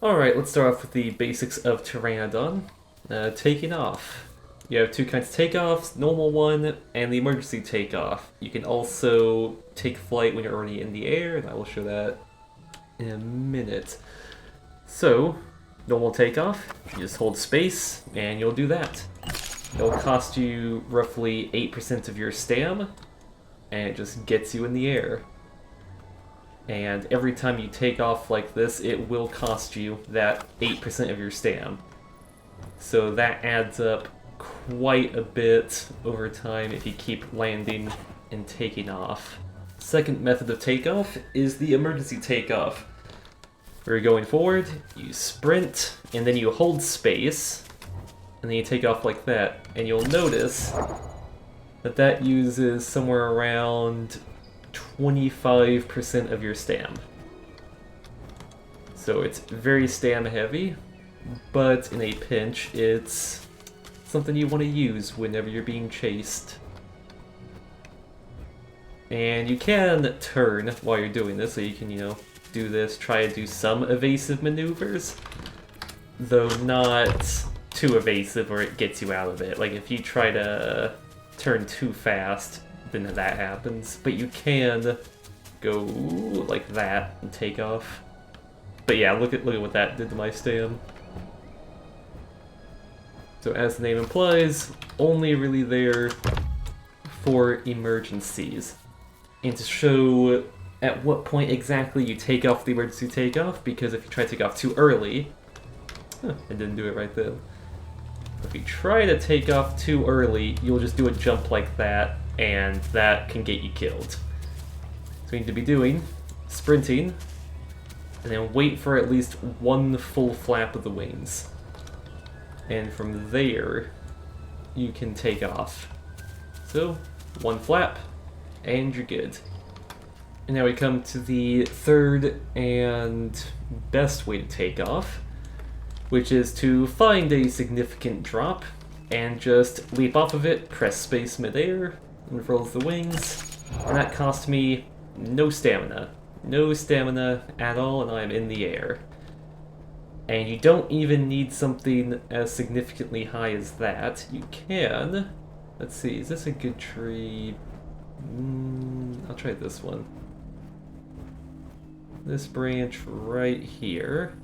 Alright, let's start off with the basics of Pteranodon. Taking off. You have two kinds of takeoffs, normal one, and the emergency takeoff. You can also take flight when you're already in the air, and I will show that in a minute. So, normal takeoff, you just hold space, and you'll do that. It'll cost you roughly 8% of your stam, and it just gets you in the air. And every time you take off like this, it will cost you that 8% of your stam. So that adds up quite a bit over time if you keep landing and taking off. Second method of takeoff is the emergency takeoff. Where you're going forward, you sprint, and then you hold space, and then you take off like that. And you'll notice that that uses somewhere around 25% of your stam. So it's very stam heavy, but in a pinch, it's something you want to use whenever you're being chased. And you can turn while you're doing this, so you can, do this, try to do some evasive maneuvers, though not too evasive or it gets you out of it. Like if you try to turn too fast, then that happens. But you can go like that and take off. But yeah, look at what that did to my stam. So as the name implies, only really there for emergencies. And to show at what point exactly you take off the emergency takeoff, because if you try to take off too early, I didn't do it right then. If you try to take off too early, you'll just do a jump like that, and that can get you killed. So you need to be doing sprinting, and then wait for at least one full flap of the wings. And from there, you can take off. So, one flap, and you're good. And now we come to the third and best way to take off, which is to find a significant drop and just leap off of it, press space midair, unfurls the wings, and that cost me no stamina. No stamina at all, and I'm in the air. And you don't even need something as significantly high as that. You can... Let's see, is this a good tree? I'll try this one. This branch right here.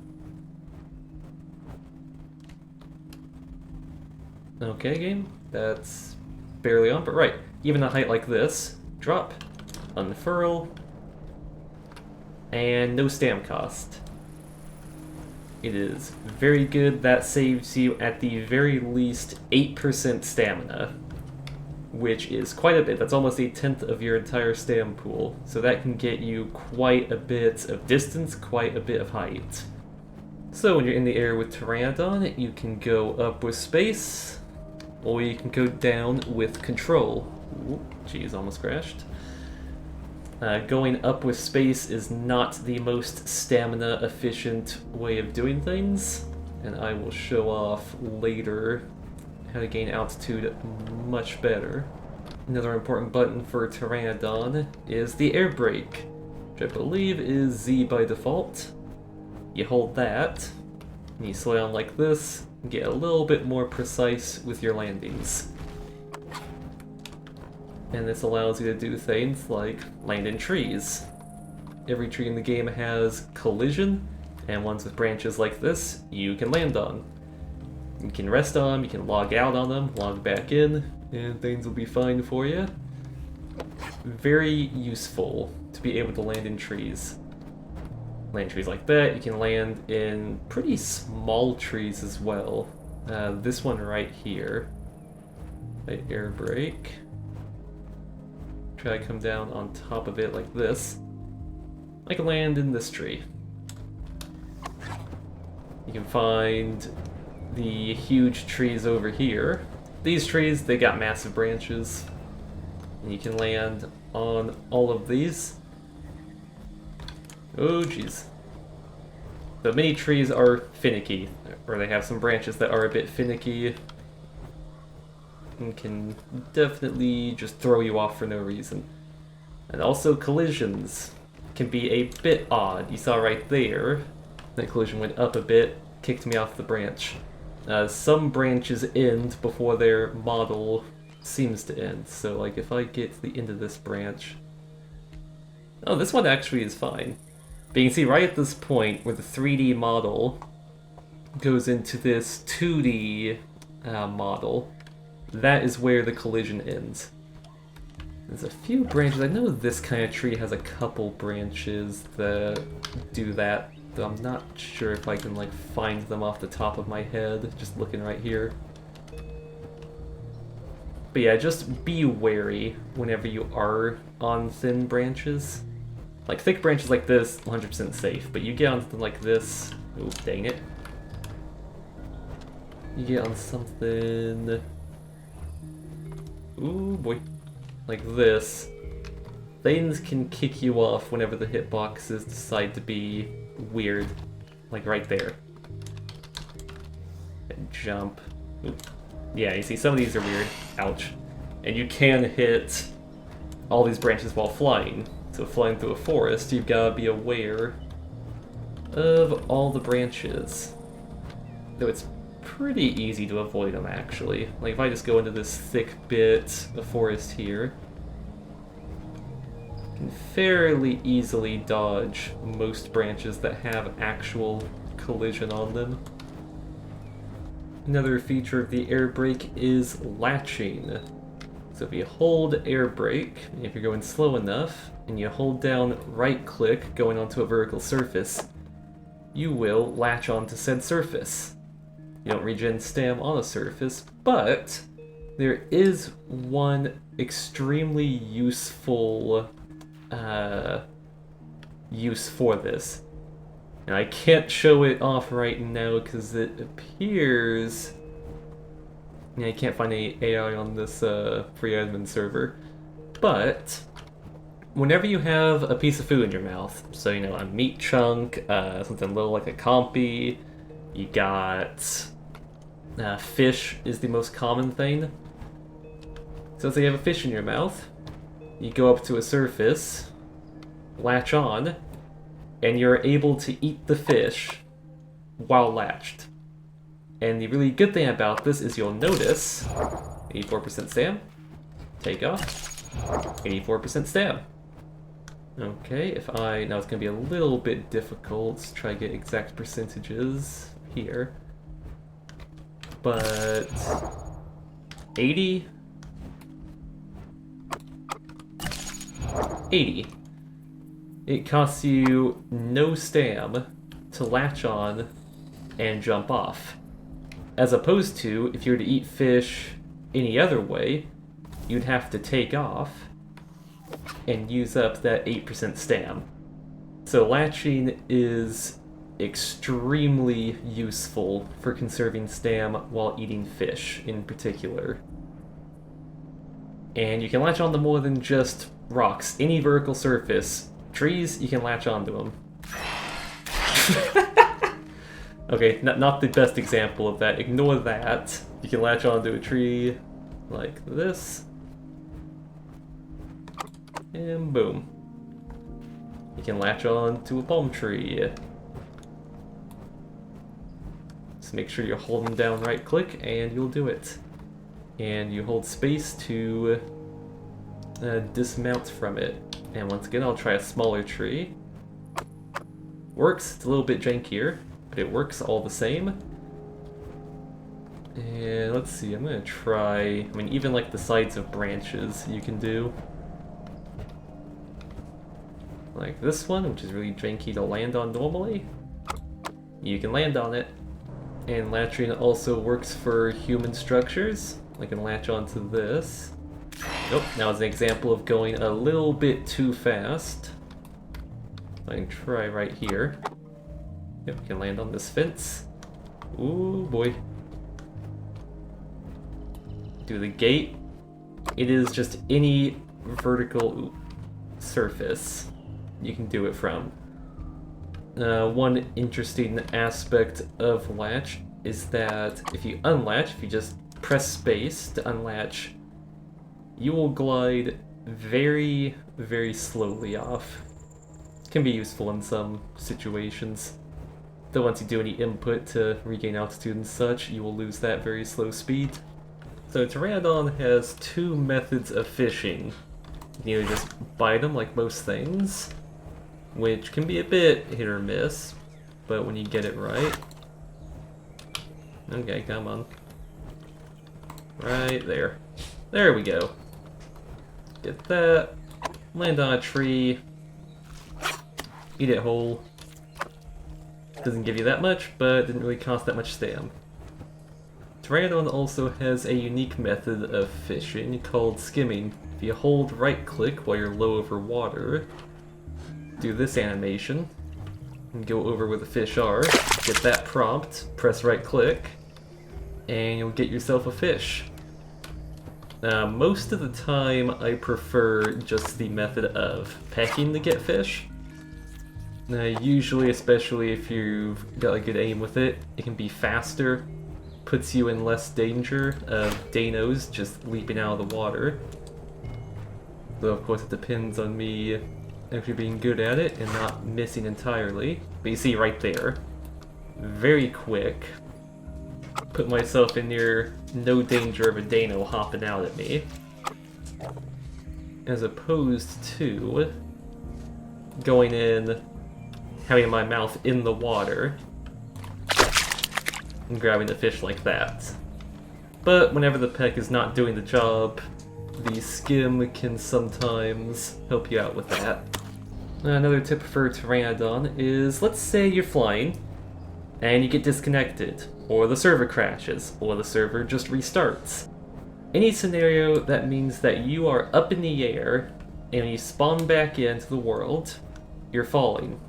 Okay, game. That's barely on, but right. Even a height like this. Drop. Unfurl. And no stam cost. It is very good. That saves you at the very least 8% stamina, which is quite a bit. That's almost 1/10 of your entire stam pool. So that can get you quite a bit of distance, quite a bit of height. So when you're in the air with Pteranodon, you can go up with space, or you can go down with control. Jeez, almost crashed. Going up with space is not the most stamina efficient way of doing things, and I will show off later how to gain altitude much better. Another important button for Pteranodon is the air brake, which I believe is Z by default. You hold that, and you slow down like this, and get a little bit more precise with your landings. And this allows you to do things like land in trees. Every tree in the game has collision, and ones with branches like this, you can land on. You can rest on them, you can log out on them, log back in, and things will be fine for you. Very useful to be able to land in trees. Land in trees like that, you can land in pretty small trees as well. This one right here. The air brake. Try to come down on top of it like this. I can land in this tree. You can find the huge trees over here. These trees, they got massive branches. And you can land on all of these. Oh jeez. So many trees are finicky, or they have some branches that are a bit finicky. And can definitely just throw you off for no reason. And also collisions can be a bit odd. You saw right there That collision went up a bit, kicked me off the branch. Some branches end before their model seems to end. So like if I get to the end of this branch... Oh, this one actually is fine. But you can see right at this point where the 3D model goes into this 2D model, that is where the collision ends. There's a few branches. I know this kind of tree has a couple branches that do that, though I'm not sure if I can like find them off the top of my head, just looking right here. But yeah, just be wary whenever you are on thin branches. Like thick branches like this, 100% safe, but you get on something like this, oh dang it. You get on something, ooh boy, like this. Things can kick you off whenever the hitboxes decide to be weird, like right there. And jump. Ooh. Yeah, you see some of these are weird. Ouch. And you can hit all these branches while flying. So flying through a forest, you've got to be aware of all the branches. Though it's pretty easy to avoid them, actually. Like if I just go into this thick bit of forest here, I can fairly easily dodge most branches that have actual collision on them. Another feature of the air brake is latching. So if you hold air brake, if you're going slow enough, and you hold down right click going onto a vertical surface, you will latch onto said surface. You don't regen stam on a surface, but there is one extremely useful use for this. And I can't show it off right now because it appears... Yeah, I can't find any AI on this free admin server. But whenever you have a piece of food in your mouth, so you know, a meat chunk, something little like a compy, you got fish is the most common thing. So say you have a fish in your mouth, you go up to a surface, latch on, and you're able to eat the fish while latched. And the really good thing about this is you'll notice 84% stam, take off, 84% stam. Okay, if I, now it's gonna be a little bit difficult to try to get exact percentages here, but 80, 80. It costs you no stam to latch on and jump off. As opposed to, if you were to eat fish any other way, you'd have to take off and use up that 8% stam. So latching is extremely useful for conserving stam while eating fish in particular. And you can latch onto more than just rocks. Any vertical surface. Trees, you can latch onto them. Okay, not the best example of that. Ignore that. You can latch onto a tree like this. And boom. You can latch on to a palm tree. Just make sure you're holding down right click and you'll do it. And you hold space to dismount from it. And once again, I'll try a smaller tree. Works, it's a little bit jankier, but it works all the same. And let's see, I'm gonna try, I mean, even like the sides of branches you can do. Like this one, which is really janky to land on normally. You can land on it. And latching also works for human structures. I can latch onto this. Nope, now it's an example of going a little bit too fast. I can try right here. Yep, you can land on this fence. Ooh boy. Do the gate. It is just any vertical surface you can do it from. One interesting aspect of latch is that if you unlatch, if you just press space to unlatch, you will glide very, very slowly off. Can be useful in some situations. Though once you do any input to regain altitude and such, you will lose that very slow speed. So Pteranodon has two methods of fishing. You can either just bite them like most things, which can be a bit hit or miss, but when you get it right... Okay, come on. Right there. There we go. Get that. Land on a tree. Eat it whole. Doesn't give you that much, but didn't really cost that much stam. Pteranodon also has a unique method of fishing called skimming. If you hold right click while you're low over water, do this animation, and go over where the fish are, get that prompt, press right click, and you'll get yourself a fish. Most of the time I prefer just the method of pecking to get fish. Usually, especially if you've got a good aim with it, it can be faster, puts you in less danger of Danos just leaping out of the water. Though of course it depends on me actually being good at it and not missing entirely. But you see right there, very quick, put myself in near no danger of a Dano hopping out at me. As opposed to going in, having my mouth in the water, and grabbing the fish like that. But whenever the peck is not doing the job, the skim can sometimes help you out with that. Another tip for Pteranodon is, let's say you're flying, and you get disconnected, or the server crashes, or the server just restarts. Any scenario that means that you are up in the air, and when you spawn back into the world, you're falling.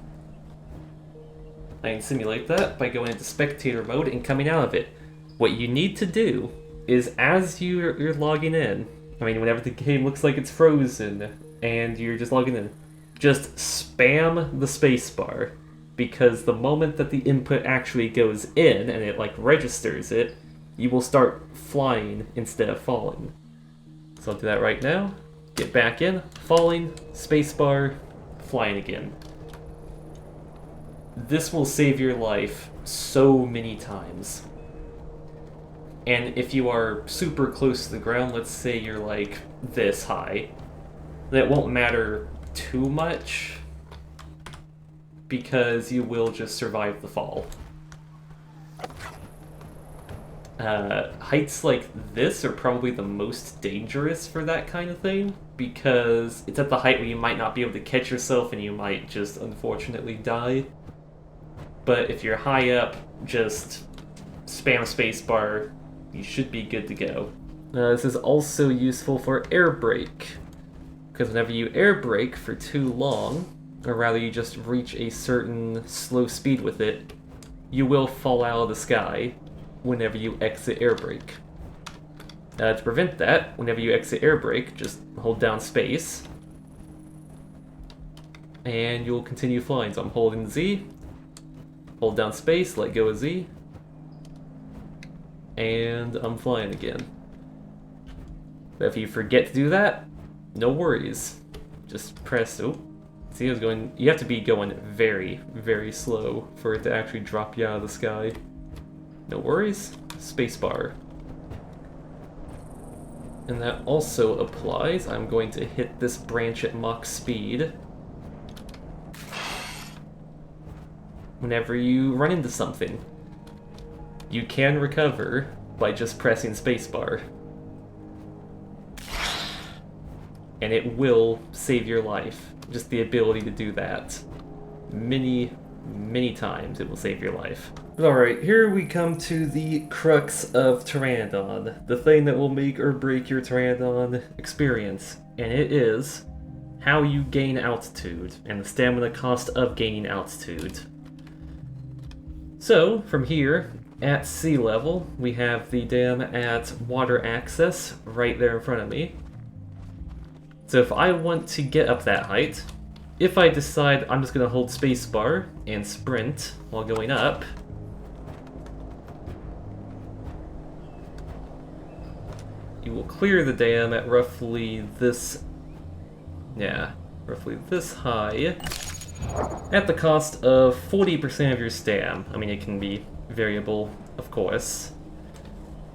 I can simulate that by going into spectator mode and coming out of it. What you need to do is, as you're logging in, I mean whenever the game looks like it's frozen and you're just logging in, just spam the spacebar, because the moment that the input actually goes in and it like registers it, you will start flying instead of falling. So I'll do that right now. Get back in, falling, spacebar, flying again. This will save your life so many times. And if you are super close to the ground, let's say you're like this high, that won't matter too much, because you will just survive the fall. Heights like this are probably the most dangerous for that kind of thing, because it's at the height where you might not be able to catch yourself and you might just unfortunately die. But if you're high up, just spam spacebar, you should be good to go. This is also useful for air brake, because whenever you air brake for too long, or rather you just reach a certain slow speed with it, you will fall out of the sky whenever you exit air brake. To prevent that, whenever you exit air brake, just hold down space, and you'll continue flying. So I'm holding Z, hold down space, let go of Z, and I'm flying again. But if you forget to do that, no worries. Just press, oh, see, I was going, you have to be going very, very slow for it to actually drop you out of the sky. No worries, spacebar. And that also applies, I'm going to hit this branch at Mach speed whenever you run into something. You can recover by just pressing spacebar. And it will save your life. Just the ability to do that. Many, many times it will save your life. Alright, here we come to the crux of Pteranodon. The thing that will make or break your Pteranodon experience. And it is how you gain altitude, and the stamina cost of gaining altitude. So, from here, at sea level, we have the dam at water access right there in front of me. So if I want to get up that height, if I decide I'm just going to hold spacebar and sprint while going up, you will clear the dam at roughly this, roughly this high, at the cost of 40% of your stam. I mean, it can be variable, of course.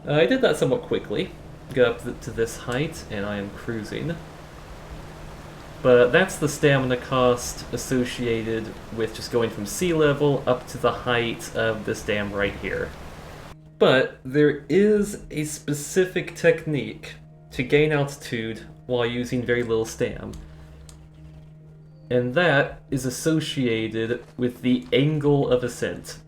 I did that somewhat quickly. Got up to this height, and I am cruising. But that's the stamina cost associated with just going from sea level up to the height of this dam right here. But there is a specific technique to gain altitude while using very little stam. And that is associated with the angle of ascent.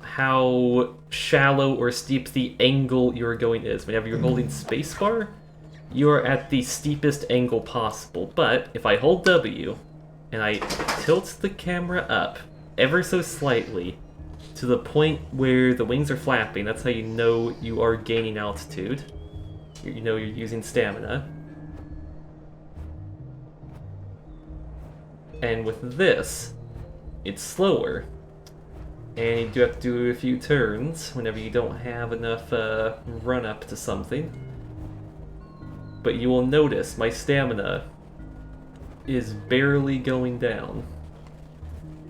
How shallow or steep the angle you're going is. Whenever you're holding spacebar, you're at the steepest angle possible. But if I hold W and I tilt the camera up ever so slightly to the point where the wings are flapping, that's how you know you are gaining altitude. You know you're using stamina. And with this, it's slower. And you do have to do a few turns whenever you don't have enough run up to something. But you will notice my stamina is barely going down.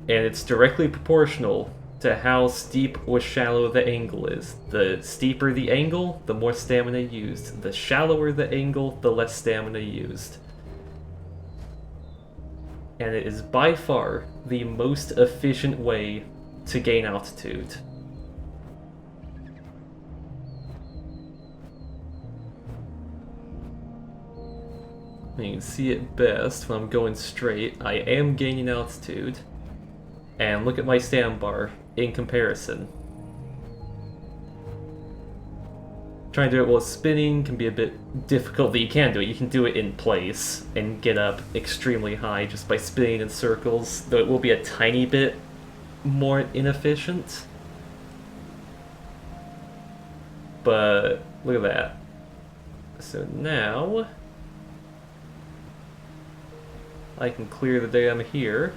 And it's directly proportional to how steep or shallow the angle is. The steeper the angle, the more stamina used. The shallower the angle, the less stamina used. And it is by far the most efficient way to gain altitude. You can see it best when I'm going straight. I am gaining altitude. And look at my stam bar in comparison. Trying to do it while spinning can be a bit difficult, but you can do it. You can do it in place and get up extremely high just by spinning in circles, though it will be a tiny bit more inefficient. But look at that. So now I can clear the dam here.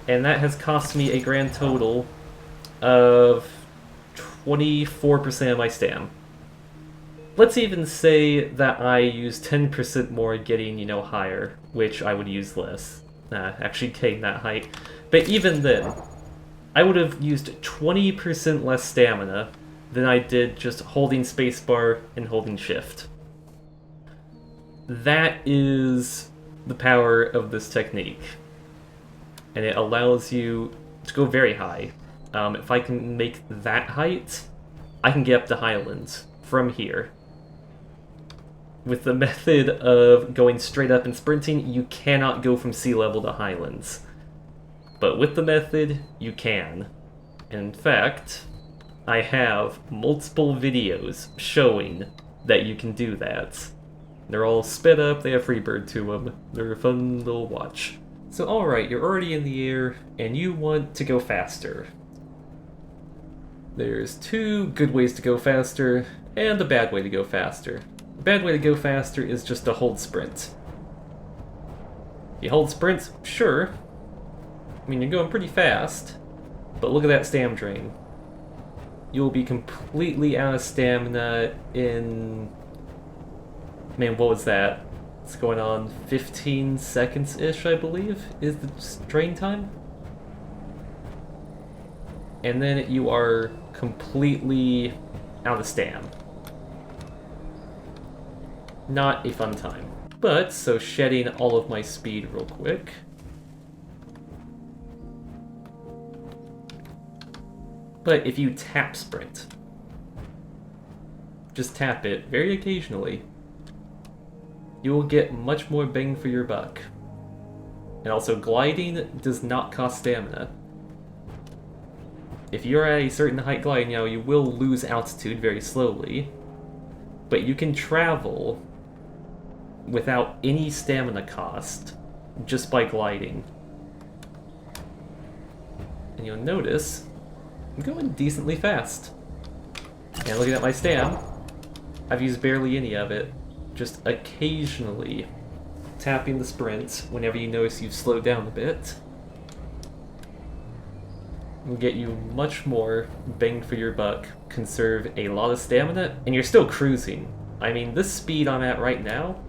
And that has cost me a grand total of 24% of my stam. Let's even say that I use 10% more getting, higher, which I would use less. Actually gain that height. But even then, I would have used 20% less stamina than I did just holding spacebar and holding shift. That is the power of this technique. And it allows you to go very high. If I can make that height, I can get up to Highlands from here. With the method of going straight up and sprinting, you cannot go from sea level to Highlands. But with the method, you can. In fact, I have multiple videos showing that you can do that. They're all sped up, they have Freebird to them. They're a fun little watch. So alright, you're already in the air, and you want to go faster. There's two good ways to go faster, and a bad way to go faster. The bad way to go faster is just to hold sprint. You hold sprint, sure. I mean, you're going pretty fast, but look at that stam drain. You'll be completely out of stamina in... Man, what was that? It's going on 15 seconds-ish, I believe, is the drain time. And then you are completely out of stam. Not a fun time. But, so shedding all of my speed real quick. But if you tap sprint, just tap it very occasionally, you will get much more bang for your buck. And also, gliding does not cost stamina. If you're at a certain height gliding now, you will lose altitude very slowly, but you can travel without any stamina cost just by gliding. And you'll notice I'm going decently fast. And looking at my stam, I've used barely any of it. Just occasionally tapping the sprint whenever you notice you've slowed down a bit will get you much more bang for your buck, conserve a lot of stamina, and you're still cruising. I mean, this speed I'm at right now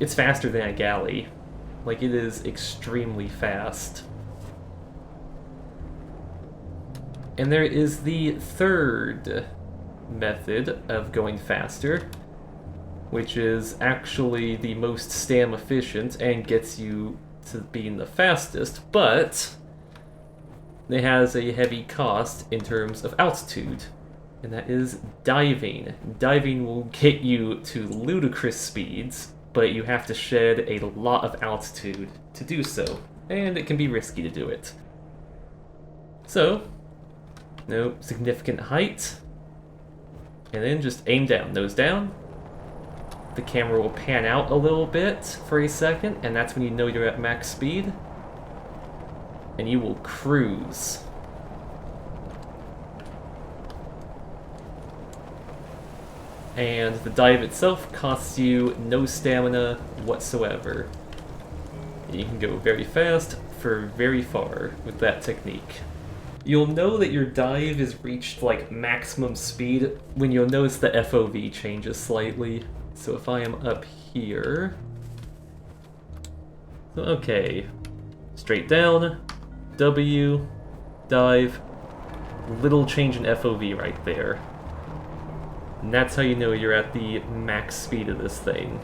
it's faster than a galley. Like, it is extremely fast. And there is the third method of going faster, which is actually the most stam efficient and gets you to being the fastest, but it has a heavy cost in terms of altitude, and that is diving. Diving will get you to ludicrous speeds, but you have to shed a lot of altitude to do so, and it can be risky to do it. So, no significant height, and then just aim down, nose down. The camera will pan out a little bit for a second, and that's when you know you're at max speed. And you will cruise. And the dive itself costs you no stamina whatsoever. You can go very fast for very far with that technique. You'll know that your dive is reached like maximum speed when you'll notice the FOV changes slightly. So if I am up here... So okay, straight down, W, dive, little change in FOV right there. And that's how you know you're at the max speed of this thing.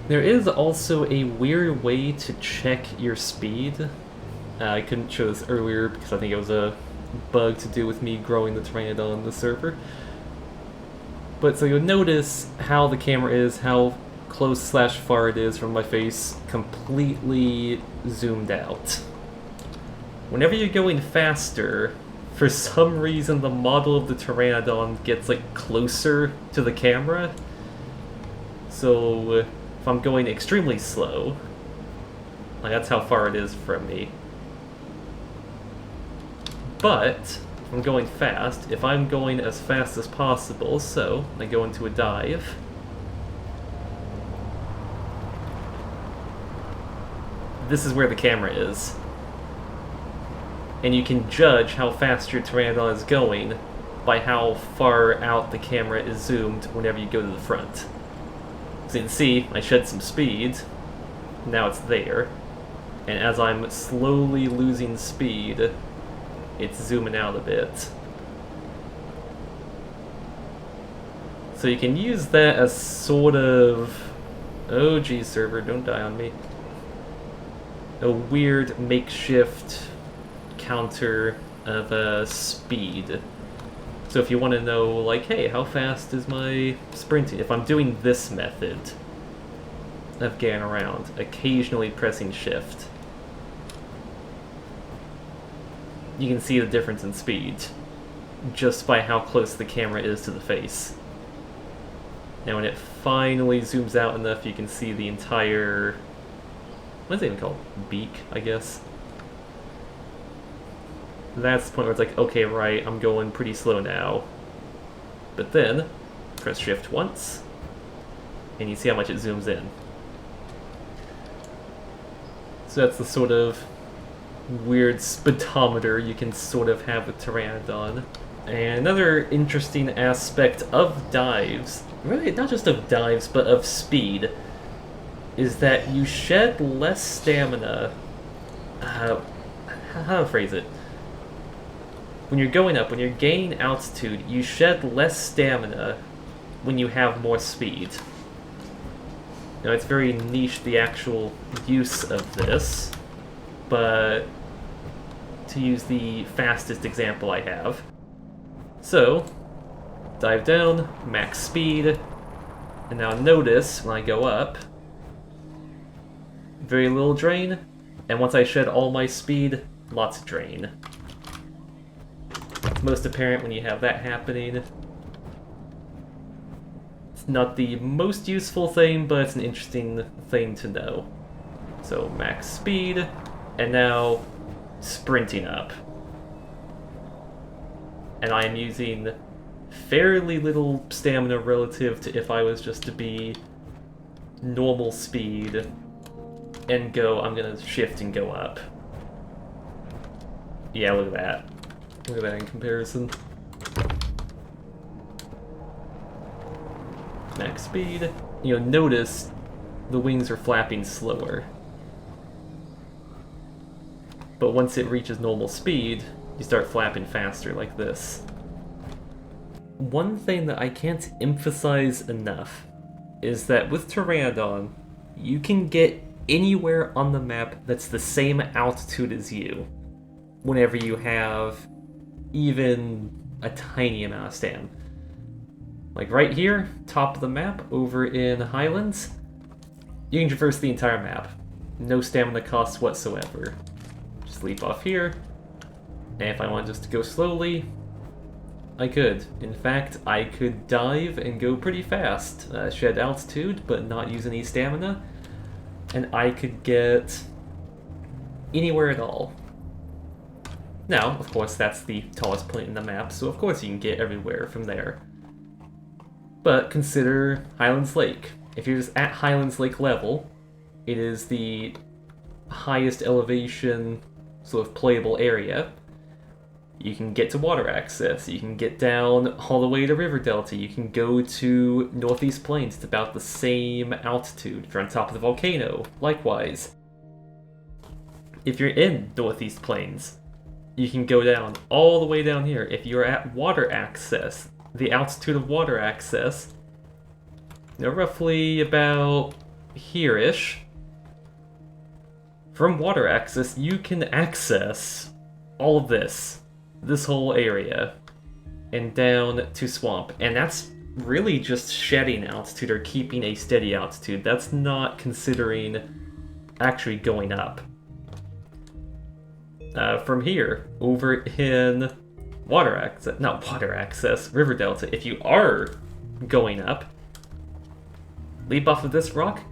There is also a weird way to check your speed. I couldn't show this earlier because I think it was a bug to do with me growing the Pteranodon on the server. But so you'll notice how the camera is, how close / far it is from my face, completely zoomed out. Whenever you're going faster, for some reason the model of the Pteranodon gets like closer to the camera. So if I'm going extremely slow, like that's how far it is from me. But if I'm going fast, if I'm going as fast as possible, so I go into a dive, this is where the camera is. And you can judge how fast your Pteranodon is going by how far out the camera is zoomed whenever you go to the front. So you can see, I shed some speed, now it's there, and as I'm slowly losing speed, it's zooming out a bit. So you can use that as sort of... Oh geez, server, don't die on me. A weird makeshift counter of speed. So if you want to know, like, hey, how fast is my sprinting? If I'm doing this method of getting around, occasionally pressing shift, you can see the difference in speed just by how close the camera is to the face. Now when it finally zooms out enough, you can see the entire... What's it even called? Beak, I guess? That's the point where it's like, okay, right, I'm going pretty slow now. But then, press shift once, and you see how much it zooms in. So that's the sort of weird speedometer you can sort of have with Pteranodon. And another interesting aspect of dives, really not just of dives, but of speed, is that you shed less stamina. How to phrase it? When you're going up, when you're gaining altitude, you shed less stamina when you have more speed. Now, it's very niche, the actual use of this, but to use the fastest example I have. So, dive down, max speed, and now notice when I go up, very little drain, and once I shed all my speed, lots of drain. It's most apparent when you have that happening. It's not the most useful thing, but it's an interesting thing to know. So max speed, and now sprinting up. And I am using fairly little stamina relative to if I was just to be normal speed and go, I'm gonna shift and go up. Yeah, look at that. Look at that in comparison. Max speed, notice the wings are flapping slower. But once it reaches normal speed, you start flapping faster like this. One thing that I can't emphasize enough is that with Pteranodon, you can get anywhere on the map that's the same altitude as you whenever you have even a tiny amount of stamina. Like right here, top of the map, over in Highlands, you can traverse the entire map. No stamina costs whatsoever. Just leap off here, and if I want just to go slowly, I could. In fact, I could dive and go pretty fast, shed altitude, but not use any stamina, and I could get anywhere at all. Now, of course, that's the tallest point in the map, so of course you can get everywhere from there. But consider Highlands Lake. If you're just at Highlands Lake level, it is the highest elevation sort of playable area. You can get to water access, you can get down all the way to River Delta, you can go to Northeast Plains, it's about the same altitude. If you're on top of the volcano, likewise. If you're in Northeast Plains, you can go down all the way down here. If you're at water access, the altitude of water access, roughly about here-ish. From water access, you can access all of this whole area, and down to swamp. And that's really just shedding altitude or keeping a steady altitude. That's not considering actually going up. From here, over in River Delta, if you are going up, leap off of this rock,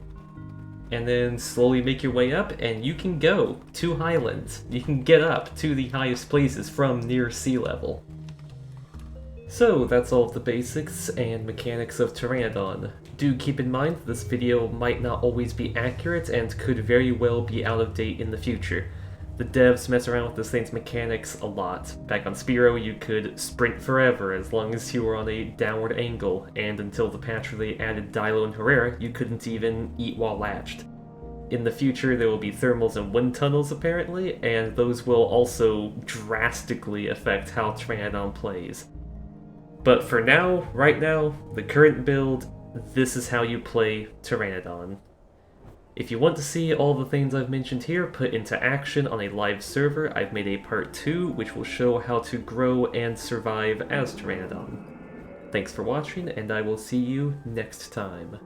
and then slowly make your way up, and you can go to Highlands. You can get up to the highest places from near sea level. So that's all of the basics and mechanics of Pteranodon. Do keep in mind that this video might not always be accurate and could very well be out of date in the future. The devs mess around with this thing's mechanics a lot. Back on Spiro, you could sprint forever as long as you were on a downward angle, and until the patch where they added Dilo and Herrera, you couldn't even eat while latched. In the future, there will be thermals and wind tunnels, apparently, and those will also drastically affect how Pteranodon plays. But for now, right now, the current build, this is how you play Pteranodon. If you want to see all the things I've mentioned here put into action on a live server, I've made a part 2 which will show how to grow and survive as Pteranodon. Thanks for watching, and I will see you next time.